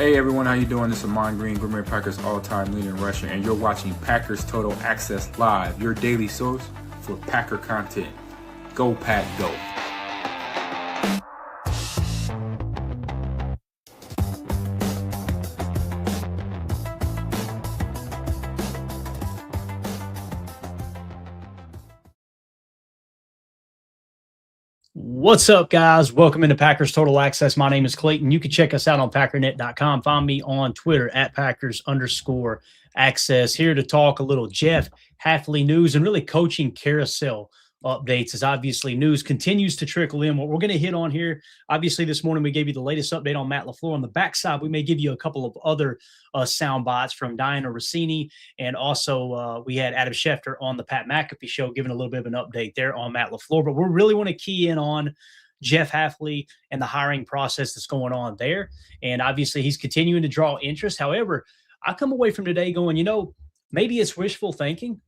Hey everyone, how you doing? This is Amon Green, Green Bay Packers all-time leading rusher, and you're watching Packers Total Access Live, your daily source for Packer content. Go Pack, go! What's up, guys? Welcome into Packers Total Access. My name is Clayton. You can check us out on packernet.com. Find me on Twitter at Packers_access. Here to talk a little Jeff Hafley news and really coaching carousel updates, as obviously news continues to trickle in. What we're going to hit on here, obviously this morning we gave you the latest update on Matt LaFleur. On the backside, we may give you a couple of other sound bites from Diana Rossini, and also we had Adam Schefter on the Pat McAfee show giving a little bit of an update there on Matt LaFleur. But we really want to key in on Jeff Hafley and the hiring process that's going on there. And obviously he's continuing to draw interest. However, I come away from today going, maybe it's wishful thinking,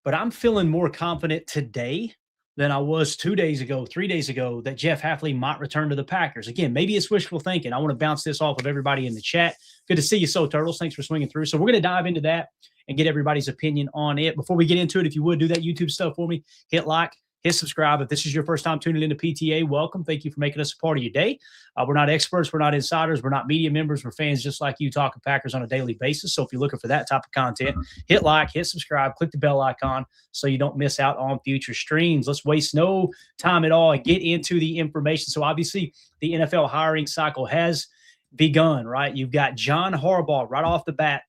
but I'm feeling more confident today than I was 2 days ago, 3 days ago, that Jeff Hafley might return to the Packers. Again, maybe it's wishful thinking. I want to bounce this off of everybody in the chat. Good to see you, So Turtles. Thanks for swinging through. So we're going to dive into that and get everybody's opinion on it. Before we get into it, if you would do that YouTube stuff for me, hit like, hit subscribe. If this is your first time tuning into PTA, welcome. Thank you for making us a part of your day. We're not experts. We're not insiders. We're not media members. We're fans just like you, talking Packers on a daily basis. So if you're looking for that type of content, hit like, hit subscribe, click the bell icon so you don't miss out on future streams. Let's waste no time at all and get into the information. So obviously the NFL hiring cycle has begun, right? You've got John Harbaugh right off the bat.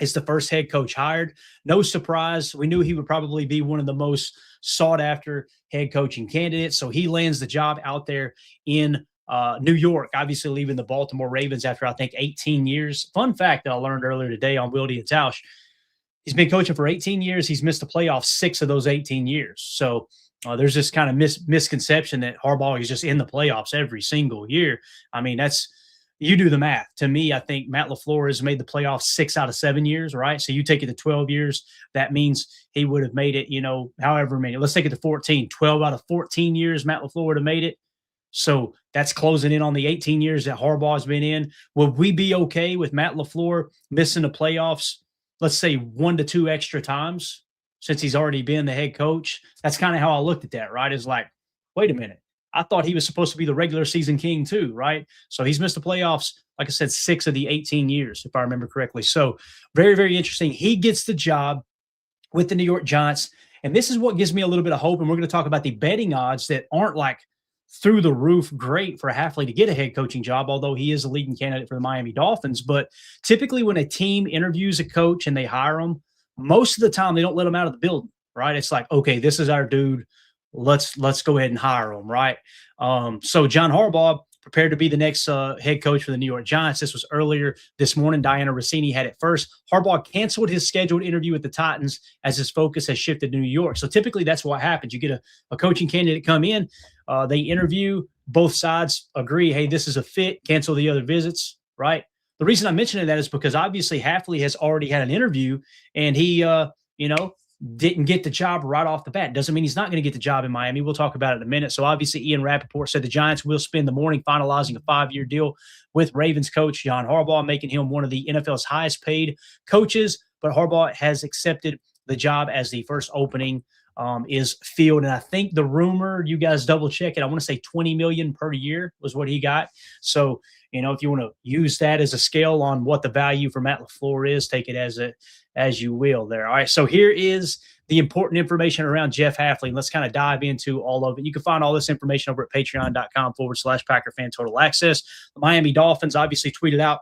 Is the first head coach hired. No surprise. We knew he would probably be one of the most sought after head coaching candidates. So he lands the job out there in New York, obviously leaving the Baltimore Ravens after, I think, 18 years. Fun fact that I learned earlier today on Wildy and Tausch, he's been coaching for 18 years. He's missed the playoffs 6 of those 18 years. So there's this kind of misconception that Harbaugh is just in the playoffs every single year. I mean, you do the math. To me, I think Matt LaFleur has made the playoffs 6 out of 7 years, right? So you take it to 12 years. That means he would have made it, however many. Let's take it to 14. 12 out of 14 years, Matt LaFleur would have made it. So that's closing in on the 18 years that Harbaugh has been in. Would we be okay with Matt LaFleur missing the playoffs, let's say 1 to 2 extra times since he's already been the head coach? That's kind of how I looked at that, right? It's like, wait a minute. I thought he was supposed to be the regular season king too, right? So he's missed the playoffs, like I said, 6 of the 18 years, if I remember correctly. So very, very interesting. He gets the job with the New York Giants. And this is what gives me a little bit of hope. And we're going to talk about the betting odds that aren't like through the roof great for Hafley to get a head coaching job, although he is a leading candidate for the Miami Dolphins. But typically when a team interviews a coach and they hire him, most of the time they don't let him out of the building, right? It's like, okay, this is our dude. Let's go ahead and hire him, right? So John Harbaugh prepared to be the next head coach for the New York Giants. This was earlier this morning. Diana Rossini had it first. Harbaugh canceled his scheduled interview with the Titans as his focus has shifted to New York. So typically that's what happens. You get a coaching candidate come in, they interview, both sides agree, hey, this is a fit, cancel the other visits, right? The reason I'm mentioning that is because obviously Hafley has already had an interview and he, didn't get the job right off the bat. Doesn't mean he's not going to get the job in Miami. We'll talk about it in a minute. So obviously Ian Rappaport said the Giants will spend the morning finalizing a 5-year deal with Ravens coach John Harbaugh, making him one of the NFL's highest paid coaches. But Harbaugh has accepted the job as the first opening is filled. And I think the rumor, you guys double check it, I want to say $20 million per year was what he got. So, if you want to use that as a scale on what the value for Matt LaFleur is, take it as you will there. All right, so here is the important information around Jeff Hafley. And let's kind of dive into all of it. You can find all this information over at patreon.com/Packer Fan Total Access. The Miami Dolphins obviously tweeted out,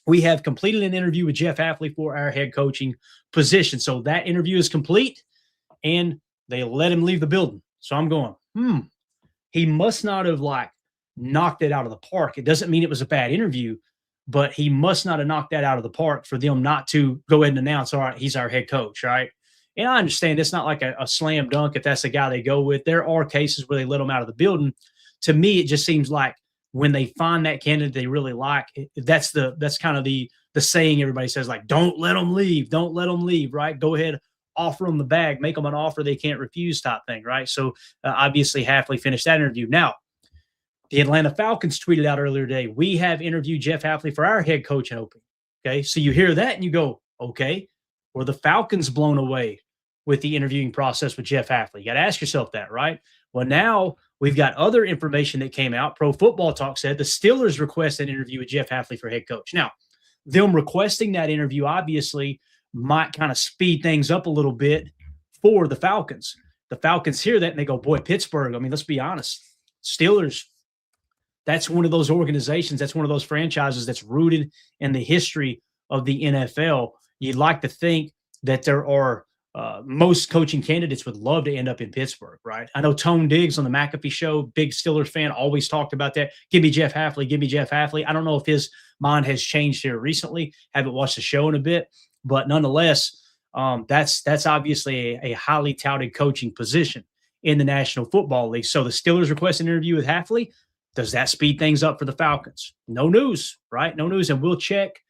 we have completed an interview with Jeff Hafley for our head coaching position. So that interview is complete, and they let him leave the building. So I'm going, he must not have knocked it out of the park. It doesn't mean it was a bad interview, but he must not have knocked that out of the park for them not to go ahead and announce, all right, he's our head coach, right? And I understand it's not like a slam dunk if that's the guy they go with. There are cases where they let him out of the building. To me, it just seems like when they find that candidate they really like, that's kind of the saying everybody says, like, don't let them leave. Don't let them leave, right? Go ahead, offer them the bag, make them an offer they can't refuse type thing, right? So obviously Hafley finished that interview. Now, The Atlanta Falcons tweeted out earlier today, we have interviewed Jeff Hafley for our head coaching opening. Okay. So you hear that and you go, okay, were the Falcons blown away with the interviewing process with Jeff Hafley? You got to ask yourself that, right? Well, now we've got other information that came out. Pro Football Talk said the Steelers requested an interview with Jeff Hafley for head coach. Now, them requesting that interview obviously might kind of speed things up a little bit for the Falcons. The Falcons hear that and they go, boy, Pittsburgh, I mean, let's be honest. Steelers, that's one of those organizations, that's one of those franchises that's rooted in the history of the NFL. You'd like to think that there are most coaching candidates would love to end up in Pittsburgh, right? I know Tone Diggs on the McAfee show, big Steelers fan, always talked about that. Give me Jeff Hafley, give me Jeff Hafley. I don't know if his mind has changed here recently. Haven't watched the show in a bit, but nonetheless, that's obviously a highly touted coaching position in the National Football League. So the Steelers request an interview with Hafley. Does that speed things up for the Falcons? No news, right? No news. And we'll check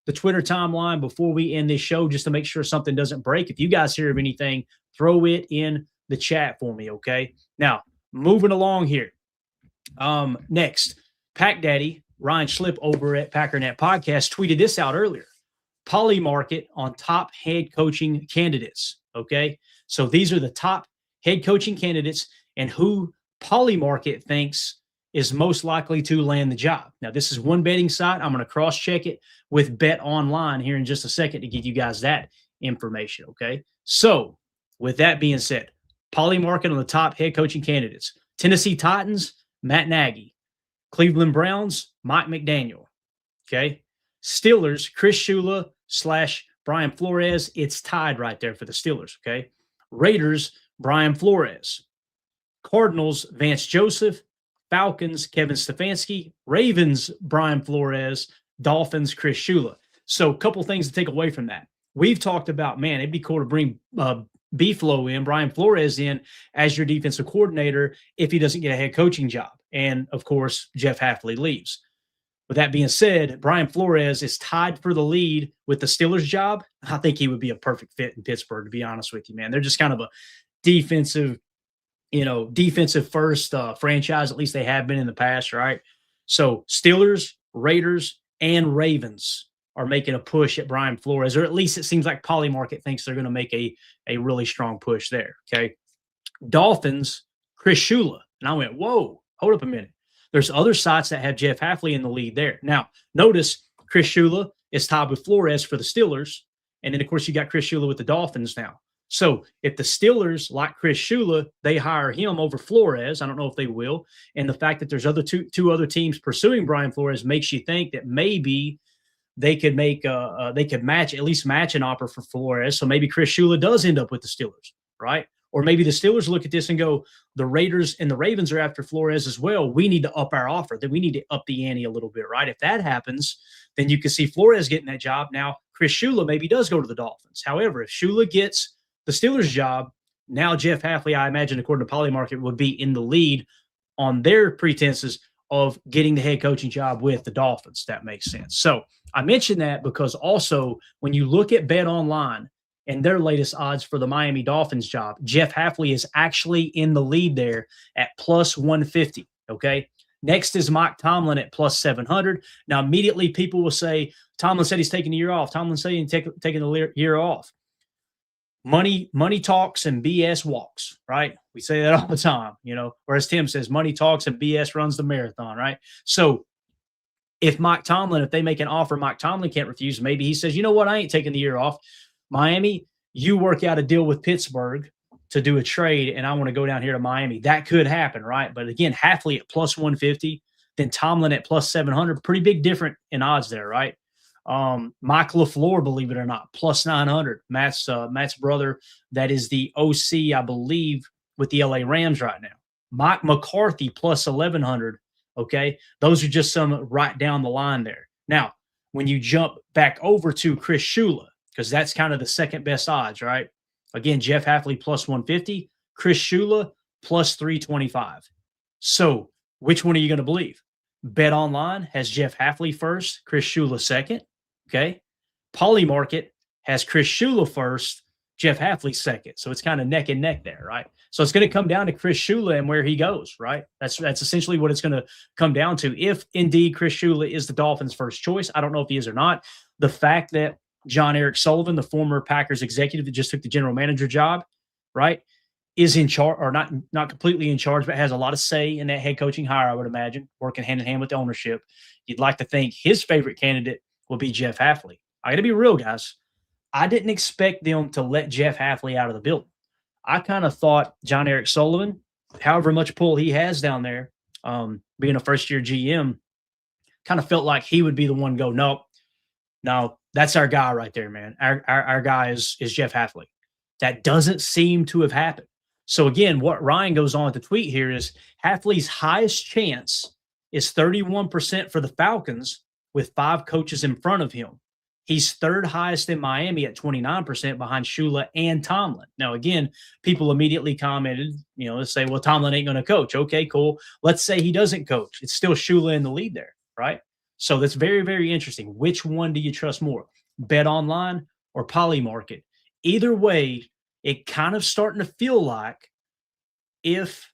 the Twitter timeline before we end this show just to make sure something doesn't break. If you guys hear of anything, throw it in the chat for me, okay? Now, moving along here. Next, Pack Daddy, Ryan Schlip over at Packernet Podcast tweeted this out earlier. Poly Market on top head coaching candidates, okay? So these are the top head coaching candidates and who Poly Market thinks is most likely to land the job. Now, this is one betting site. I'm going to cross-check it with Bet Online here in just a second to give you guys that information, okay? So, with that being said, Poly Market on the top head coaching candidates. Tennessee Titans, Matt Nagy. Cleveland Browns, Mike McDaniel, okay? Steelers, Chris Shula / Brian Flores. It's tied right there for the Steelers, okay? Raiders, Brian Flores. Cardinals, Vance Joseph. Falcons, Kevin Stefanski. Ravens, Brian Flores. Dolphins, Chris Shula. So a couple things to take away from that. We've talked about, man, it'd be cool to bring B-Flow in, Brian Flores in as your defensive coordinator if he doesn't get a head coaching job. And, of course, Jeff Hafley leaves. With that being said, Brian Flores is tied for the lead with the Steelers job. I think he would be a perfect fit in Pittsburgh, to be honest with you, man. They're just kind of a defensive first franchise. At least they have been in the past, right? So Steelers, Raiders, and Ravens are making a push at Brian Flores, or at least it seems like Poly Market thinks they're going to make a really strong push there, okay? Dolphins, Chris Shula. And I went, whoa, hold up a minute. There's other sites that have Jeff Hafley in the lead there. Now, notice Chris Shula is tied with Flores for the Steelers. And then, of course, you got Chris Shula with the Dolphins now. So if the Steelers like Chris Shula, they hire him over Flores. I don't know if they will. And the fact that there's two other teams pursuing Brian Flores makes you think that maybe they could at least match an offer for Flores. So maybe Chris Shula does end up with the Steelers, right? Or maybe the Steelers look at this and go, the Raiders and the Ravens are after Flores as well. We need to up our offer. Then we need to up the ante a little bit, right? If that happens, then you can see Flores getting that job. Now, Chris Shula maybe does go to the Dolphins. However, if Shula gets the Steelers job, now Jeff Hafley, I imagine, according to Poly Market, would be in the lead on their pretenses of getting the head coaching job with the Dolphins. That makes sense. So I mention that because also when you look at Bet Online and their latest odds for the Miami Dolphins job, Jeff Hafley is actually in the lead there at plus 150, okay? Next is Mike Tomlin at plus 700. Now, immediately people will say, Tomlin said he's taking the year off. Tomlin said he's taking the year off. Money talks and BS walks, right? We say that all the time, or as Tim says, money talks and BS runs the marathon, right? So if they make an offer Mike Tomlin can't refuse, maybe he says, you know what, I ain't taking the year off. Miami, you work out a deal with Pittsburgh to do a trade, and I want to go down here to Miami. That could happen, right? But again, Hafley at plus 150, then Tomlin at plus 700, pretty big difference in odds there, right? Mike LaFleur, believe it or not, plus 900. Matt's brother, that is the OC, I believe, with the LA Rams right now. Mike McCarthy plus 1,100. Okay, those are just some right down the line there. Now, when you jump back over to Chris Shula, because that's kind of the second best odds, right? Again, Jeff Hafley plus 150, Chris Shula plus 325. So, which one are you going to believe? Bet Online has Jeff Hafley first, Chris Shula second. Okay. Poly Market has Chris Shula first, Jeff Hafley's second. So it's kind of neck and neck there, right? So it's going to come down to Chris Shula and where he goes, right? That's essentially what it's going to come down to. If indeed Chris Shula is the Dolphins' first choice, I don't know if he is or not. The fact that John Eric Sullivan, the former Packers executive that just took the general manager job, right, is in charge, or not completely in charge, but has a lot of say in that head coaching hire, I would imagine, working hand in hand with the ownership. You'd like to think his favorite candidate will be Jeff Hafley. I got to be real, guys. I didn't expect them to let Jeff Hafley out of the building. I kind of thought John Eric Sullivan, however much pull he has down there, being a first-year GM, kind of felt like he would be the one to go, no, that's our guy right there, man. Our guy is Jeff Hafley. That doesn't seem to have happened. So, again, what Ryan goes on to tweet here is Hafley's highest chance is 31% for the Falcons with 5 coaches in front of him. He's third highest in Miami at 29% behind Shula and Tomlin. Now, again, people immediately commented, let's say, well, Tomlin ain't going to coach. Okay, cool. Let's say he doesn't coach. It's still Shula in the lead there, right? So that's very, very interesting. Which one do you trust more, Bet Online or Polymarket? Either way, it kind of starting to feel like if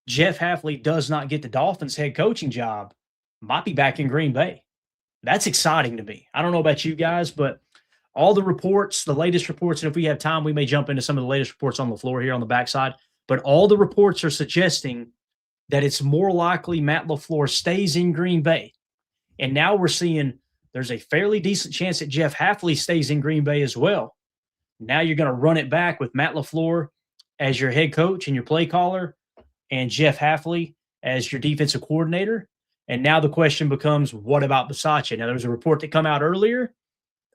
Jeff Hafley does not get the Dolphins head coaching job, might be back in Green Bay. That's exciting to me. I don't know about you guys, but all the reports, the latest reports, and if we have time, we may jump into some of the latest reports on LaFleur here on the backside, but all the reports are suggesting that it's more likely Matt LaFleur stays in Green Bay. And now we're seeing there's a fairly decent chance that Jeff Hafley stays in Green Bay as well. Now you're going to run it back with Matt LaFleur as your head coach and your play caller and Jeff Hafley as your defensive coordinator. And now the question becomes, what about Bisaccia? Now, there was a report that come out earlier.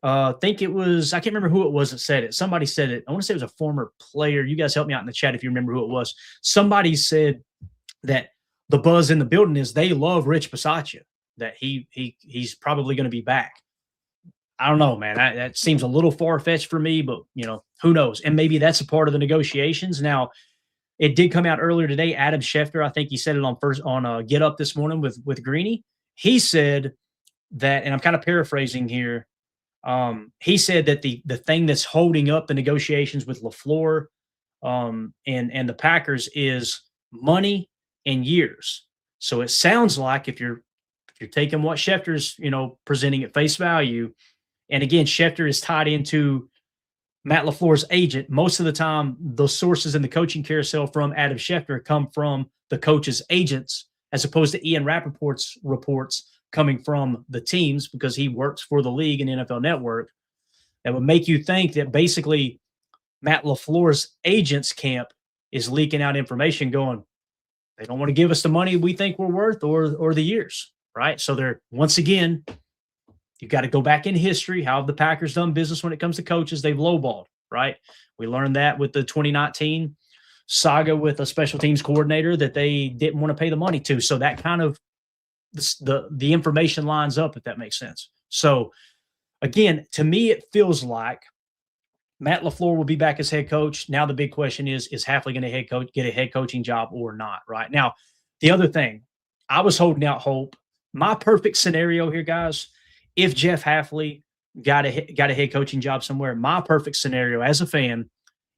I think it was – I can't remember who it was that said it. Somebody said it. I want to say it was a former player. You guys help me out in the chat if you remember who it was. Somebody said that the buzz in the building is they love Rich Bisaccia, that he's probably going to be back. I don't know, man. That seems a little far-fetched for me, but, who knows? And maybe that's a part of the negotiations. Now, it did come out earlier today. Adam Schefter, I think he said it on Get Up this morning with Greeny. He said that, and I'm kind of paraphrasing here. He said that the thing that's holding up the negotiations with LaFleur and the Packers is money and years. So it sounds like if you're taking what Schefter's presenting at face value, and again, Schefter is tied into Matt LaFleur's agent. Most of the time, the sources in the coaching carousel from Adam Schefter come from the coach's agents, as opposed to Ian Rappaport's reports coming from the teams, because he works for the league and NFL Network. That would make you think that basically Matt LaFleur's agents camp is leaking out information going, they don't want to give us the money we think we're worth or the years, right? So they're, once again, you've got to go back in history. How have the Packers done business when it comes to coaches? They've lowballed, right? We learned that with the 2019 saga with a special teams coordinator that they didn't want to pay the money to. So that kind of the information lines up, if that makes sense. So again, to me, it feels like Matt LaFleur will be back as head coach. Now the big question is Hafley going to get a head coaching job or not, right? Now, the other thing, I was holding out hope. My perfect scenario here, guys, if Jeff Hafley got a head coaching job somewhere, my perfect scenario as a fan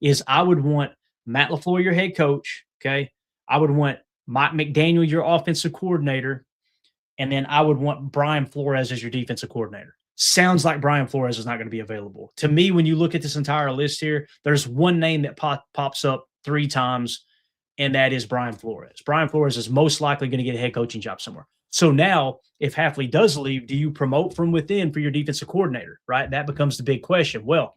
is I would want Matt LaFleur your head coach, okay? I would want Mike McDaniel your offensive coordinator, and then I would want Brian Flores as your defensive coordinator. Sounds like Brian Flores is not going to be available. To me, when you look at this entire list here, there's one name that pops up 3 times, and that is Brian Flores. Brian Flores is most likely going to get a head coaching job somewhere. So now, if Hafley does leave, do you promote from within for your defensive coordinator, right? That becomes the big question. Well,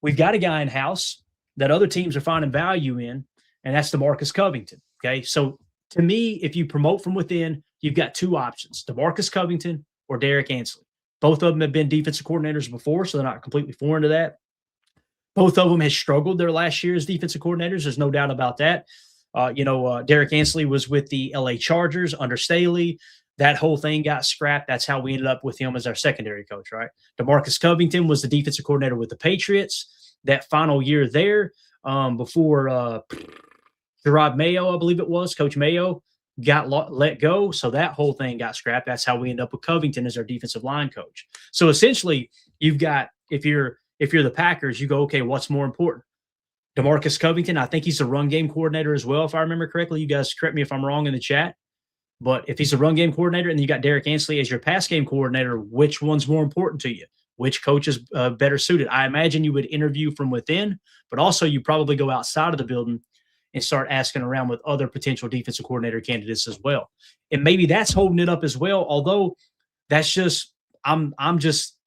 we've got a guy in-house that other teams are finding value in, and that's DeMarcus Covington, okay? So to me, if you promote from within, you've got 2 options, DeMarcus Covington or Derek Ansley. Both of them have been defensive coordinators before, so they're not completely foreign to that. Both of them has struggled their last year as defensive coordinators. There's no doubt about that. Derek Ansley was with the LA Chargers under Staley. That whole thing got scrapped. That's how we ended up with him as our secondary coach, right? DeMarcus Covington was the defensive coordinator with the Patriots that final year there before Gerard Mayo, I believe it was, Coach Mayo, got let go. So that whole thing got scrapped. That's how we end up with Covington as our defensive line coach. So essentially, you've got, if you're if you're the Packers, you go, okay, what's more important? DeMarcus Covington, I think he's a run game coordinator as well, if I remember correctly. You guys correct me if I'm wrong in the chat. But if he's a run game coordinator and you got Derek Ansley as your pass game coordinator, which one's more important to you? Which coach is better suited? I imagine you would interview from within, but also you probably go outside of the building and start asking around with other potential defensive coordinator candidates as well. And maybe that's holding it up as well, although that's just I'm just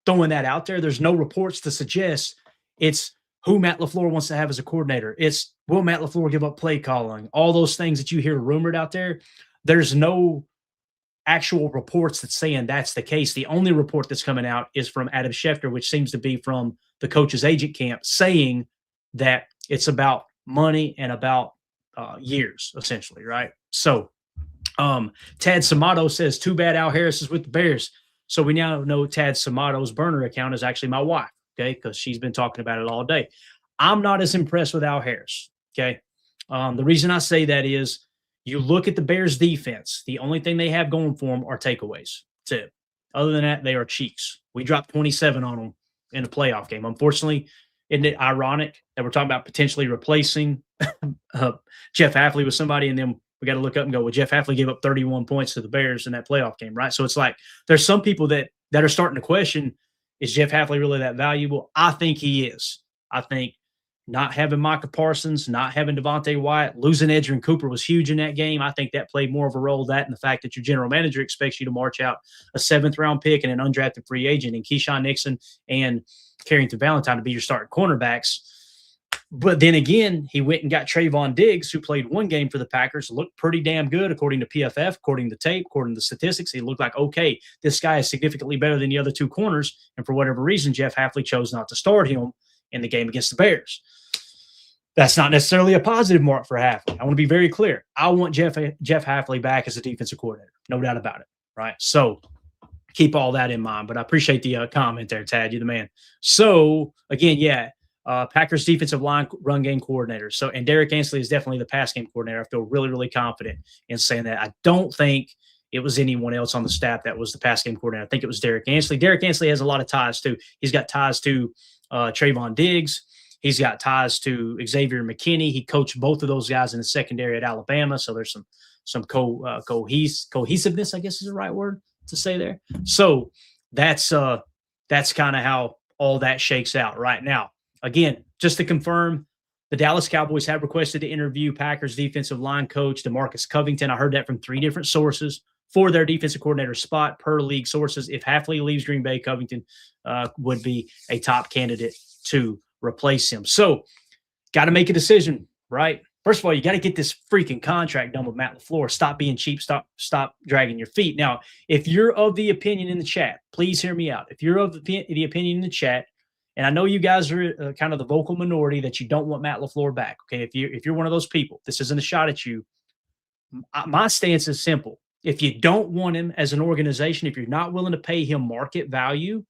throwing that out there. There's no reports to suggest it's who Matt LaFleur wants to have as a coordinator. It's will Matt LaFleur give up play calling? All those things that you hear rumored out there. There's no actual reports that's saying that's the case. The only report that's coming out is from Adam Schefter, which seems to be from the coach's agent camp, saying that it's about money and about years, essentially, right? So Tad Samato says, too bad Al Harris is with the Bears. So we now know Tad Samato's burner account is actually my wife, okay, because she's been talking about it all day. I'm not as impressed with Al Harris, okay? The reason I say that is you look at the Bears defense, the only thing they have going for them are takeaways. That's it. Other than that, they are cheeks. We dropped 27 on them in a playoff game. Unfortunately, isn't it ironic that we're talking about potentially replacing Jeff Hafley with somebody, and then we got to look up and go, well, Jeff Hafley gave up 31 points to the Bears in that playoff game, right? So it's like there's some people that are starting to question, is Jeff Hafley really that valuable? I think he is. I think not having Micah Parsons, not having Devontae Wyatt, losing Edgerrin Cooper was huge in that game. I think that played more of a role, that and the fact that your general manager expects you to march out a 7th-round pick and an undrafted free agent and Keyshawn Nixon and Carrington Valentine to be your starting cornerbacks. But then again, he went and got Trayvon Diggs, who played one game for the Packers, looked pretty damn good according to PFF, according to tape, according to statistics. He looked like, okay, this guy is significantly better than the other two corners. And for whatever reason, Jeff Hafley chose not to start him in the game against the Bears. That's not necessarily a positive mark for Hafley. I want to be very clear. I want Jeff Hafley back as a defensive coordinator. No doubt about it, right? So keep all that in mind. But I appreciate the comment there, Tad. You're the man. So, again, yeah, Packers defensive line run game coordinator. So, and Derek Ansley is definitely the pass game coordinator. I feel really, really confident in saying that. I don't think it was anyone else on the staff that was the pass game coordinator. I think it was Derek Ansley. Derek Ansley has a lot of ties, too. He's got ties to Trayvon Diggs. He's got ties to Xavier McKinney. He coached both of those guys in the secondary at Alabama. So there's some cohesiveness, I guess is the right word to say there. So that's kind of how all that shakes out right now. Again, just to confirm, the Dallas Cowboys have requested to interview Packers defensive line coach DeMarcus Covington. I heard that from 3 different sources for their defensive coordinator spot per league sources. If Hafley leaves Green Bay, Covington would be a top candidate to replace him. So got to make a decision, right? First of all, you got to get this freaking contract done with Matt LaFleur. Stop being cheap. Stop dragging your feet. Now, if you're of the opinion in the chat, please hear me out. If you're of the opinion in the chat, and I know you guys are kind of the vocal minority that you don't want Matt LaFleur back. Okay, if you're one of those people, this isn't a shot at you. My stance is simple. If you don't want him as an organization, if you're not willing to pay him market value,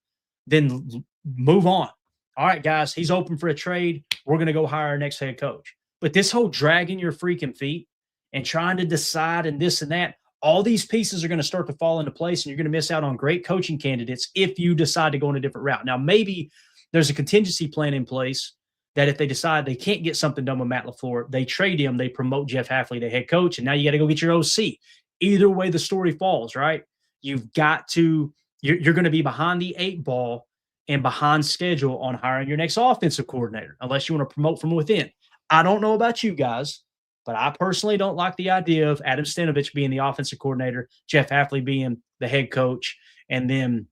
then move on. All right, guys, he's open for a trade. We're going to go hire our next head coach. But this whole dragging your freaking feet and trying to decide and this and that, all these pieces are going to start to fall into place, and you're going to miss out on great coaching candidates if you decide to go in a different route. Now, maybe there's a contingency plan in place that if they decide they can't get something done with Matt LaFleur, they trade him, they promote Jeff Hafley to head coach, and now you got to go get your OC. Either way the story falls, right? You've got to – you're going to be behind the 8 ball and behind schedule on hiring your next offensive coordinator, unless you want to promote from within. I don't know about you guys, but I personally don't like the idea of Adam Stenavich being the offensive coordinator, Jeff Hafley being the head coach, and then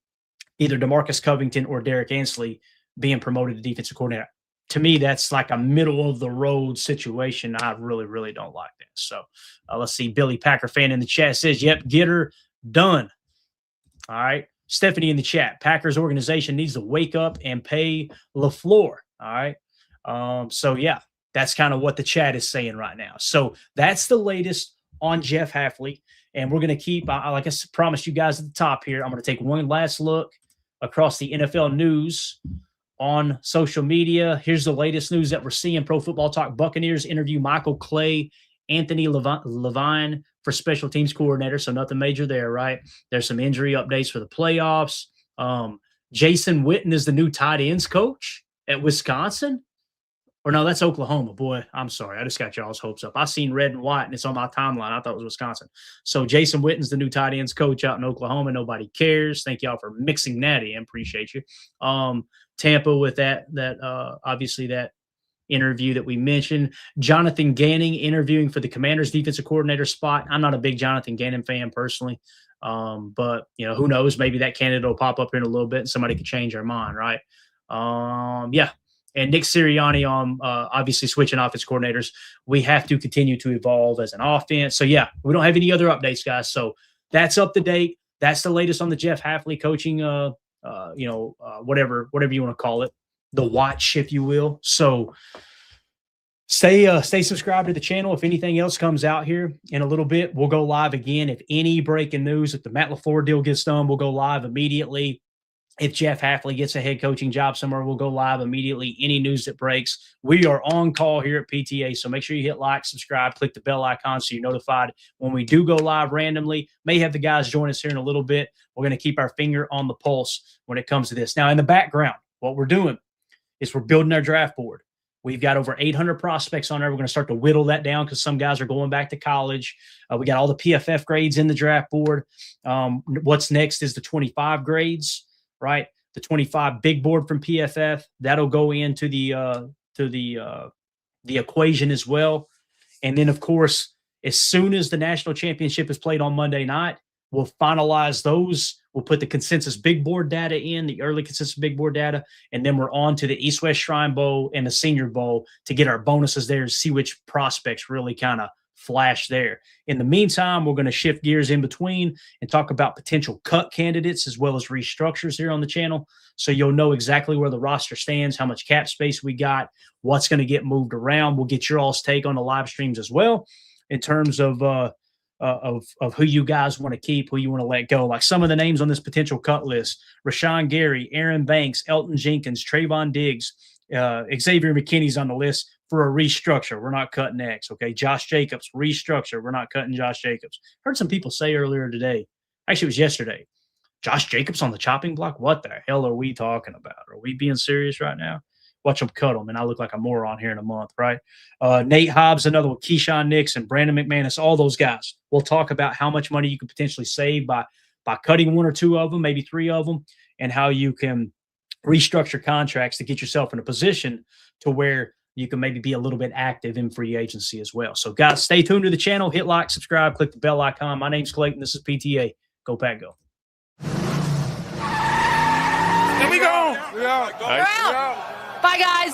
either DeMarcus Covington or Derek Ansley being promoted to defensive coordinator. To me, that's like a middle-of-the-road situation. I really, really don't like that. So let's see. Billy Packer fan in the chat says, yep, get her done. All right. Stephanie in the chat, Packers organization needs to wake up and pay LaFleur. All right. So, yeah, that's kind of what the chat is saying right now. So that's the latest on Jeff Hafley. And we're going to keep, like I promised you guys at the top here, I'm going to take one last look across the NFL news on social media. Here's the latest news that we're seeing. Pro Football Talk Buccaneers interview Michael Clay, Anthony Levine for special teams coordinator. So nothing major there, right? There's some injury updates for the playoffs. Jason Witten is the new tight ends coach at Wisconsin. Or no, that's Oklahoma. Boy, I'm sorry. I just got y'all's hopes up. I seen red and white, and it's on my timeline. I thought it was Wisconsin. So Jason Witten's the new tight ends coach out in Oklahoma. Nobody cares. Thank y'all for mixing that in. Appreciate you. Tampa with that obviously that interview that we mentioned. Jonathan Gannon interviewing for the Commanders defensive coordinator spot. I'm not a big Jonathan Gannon fan personally. But who knows? Maybe that candidate will pop up here in a little bit and somebody could change their mind, right? Yeah. And Nick Sirianni on obviously switching offense coordinators. We have to continue to evolve as an offense. So, yeah, we don't have any other updates, guys. So that's up to date. That's the latest on the Jeff Hafley coaching, whatever you want to call it, the watch, if you will. So stay subscribed to the channel. If anything else comes out here in a little bit, we'll go live again. If any breaking news, if the Matt LaFleur deal gets done, we'll go live immediately. If Jeff Hafley gets a head coaching job somewhere, we'll go live immediately. Any news that breaks, we are on call here at PTA. So make sure you hit like, subscribe, click the bell icon so you're notified when we do go live randomly. May have the guys join us here in a little bit. We're going to keep our finger on the pulse when it comes to this. Now, in the background, what we're doing is we're building our draft board. We've got over 800 prospects on there. We're going to start to whittle that down because some guys are going back to college. We got all the PFF grades in the draft board. What's next is the 25 grades. Right, the 25 big board from PFF that'll go into the equation as well, and then of course, as soon as the national championship is played on Monday night, we'll finalize those. We'll put the consensus big board data in, the early consensus big board data, and then we're on to the East West Shrine Bowl and the Senior Bowl to get our bonuses there and see which prospects really kind of flash there. In the meantime, we're going to shift gears in between and talk about potential cut candidates as well as restructures here on the channel. So you'll know exactly where the roster stands, how much cap space we got, what's going to get moved around. We'll get your all's take on the live streams as well in terms of who you guys want to keep, who you want to let go. Like some of the names on this potential cut list: Rashawn Gary, Aaron Banks, Elton Jenkins, Trayvon Diggs, Xavier McKinney's on the list for a restructure. We're not cutting X. Okay. Josh Jacobs, restructure. We're not cutting Josh Jacobs. Heard some people say earlier today, actually it was yesterday, Josh Jacobs on the chopping block. What the hell are we talking about? Are we being serious right now? Watch them cut them, and I look like a moron here in a month, right? Nate Hobbs, another one, Keyshawn Nixon, Brandon McManus, all those guys. We'll talk about how much money you can potentially save by cutting one or two of them, maybe three of them, and how you can restructure contracts to get yourself in a position to where you can maybe be a little bit active in free agency as well. So, guys, stay tuned to the channel. Hit like, subscribe, click the bell icon. My name's Clayton. This is PTA. Go Pack, go. Here we go. We're out. Bye, guys.